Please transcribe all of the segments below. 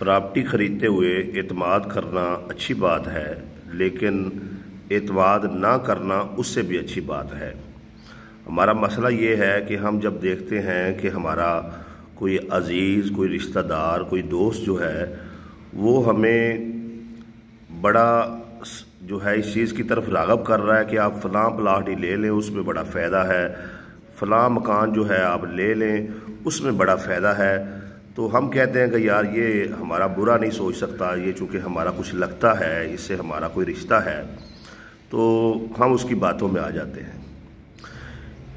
Property ख़रीदते हुए एतमाद करना अच्छी बात है, लेकिन एतमाद ना करना उससे भी अच्छी बात है। हमारा मसला ये है कि हम जब देखते हैं कि हमारा कोई अज़ीज़, कोई रिश्तेदार, कोई दोस्त जो है वो हमें बड़ा जो है इस चीज़ की तरफ राग़ब कर रहा है कि आप फ़लाँ प्लाट ही ले लें, उसमें बड़ा फ़ायदा है, फ़लाँ मकान जो है आप ले लें, उसमें बड़ा फ़ायदा है। तो हम कहते हैं कि यार ये हमारा बुरा नहीं सोच सकता, ये चूँकि हमारा कुछ लगता है, इससे हमारा कोई रिश्ता है, तो हम उसकी बातों में आ जाते हैं।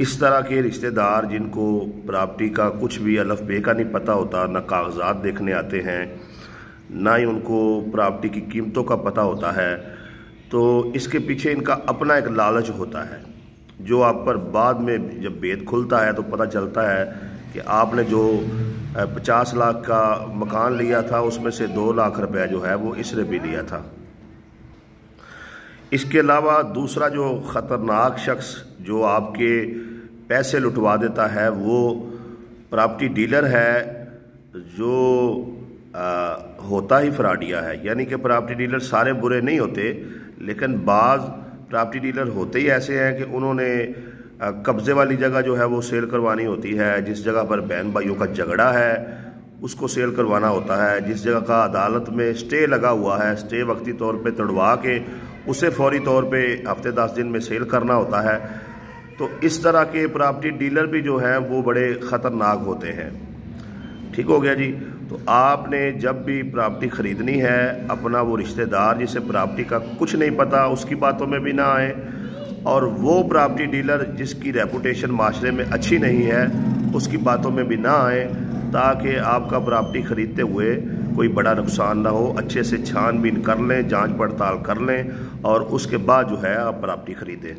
इस तरह के रिश्तेदार जिनको प्रॉपर्टी का कुछ भी अलफ़ बे का नहीं पता होता, ना कागज़ात देखने आते हैं, ना ही उनको प्रॉपर्टी की कीमतों का पता होता है, तो इसके पीछे इनका अपना एक लालच होता है, जो आप पर बाद में जब भेद खुलता है तो पता चलता है कि आपने जो 50 लाख का मकान लिया था उसमें से 2 लाख रुपया जो है वो इसने भी लिया था। इसके अलावा दूसरा जो ख़तरनाक शख्स जो आपके पैसे लुटवा देता है वो प्रॉपर्टी डीलर है, जो होता ही फ्रॉडिया है। यानी कि प्रॉपर्टी डीलर सारे बुरे नहीं होते, लेकिन बाज़ प्रॉपर्टी डीलर होते ही ऐसे हैं कि उन्होंने कब्ज़े वाली जगह जो है वो सेल करवानी होती है, जिस जगह पर बहन भाइयों का झगड़ा है उसको सेल करवाना होता है, जिस जगह का अदालत में स्टे लगा हुआ है, स्टे वक्ती तौर पे तोड़वा के उसे फौरी तौर पे हफ्ते 10 दिन में सेल करना होता है। तो इस तरह के प्रॉपर्टी डीलर भी जो हैं वो बड़े ख़तरनाक होते हैं। ठीक हो गया जी। तो आपने जब भी प्रॉपर्टी ख़रीदनी है, अपना वो रिश्तेदार जिसे प्रॉपर्टी का कुछ नहीं पता उसकी बातों में भी ना आए, और वो प्रॉपर्टी डीलर जिसकी रेपुटेशन माशरे में अच्छी नहीं है उसकी बातों में भी ना आए, ताकि आपका प्रॉपर्टी ख़रीदते हुए कोई बड़ा नुकसान ना हो। अच्छे से छानबीन कर लें, जांच पड़ताल कर लें और उसके बाद जो है आप प्रॉपर्टी ख़रीदें।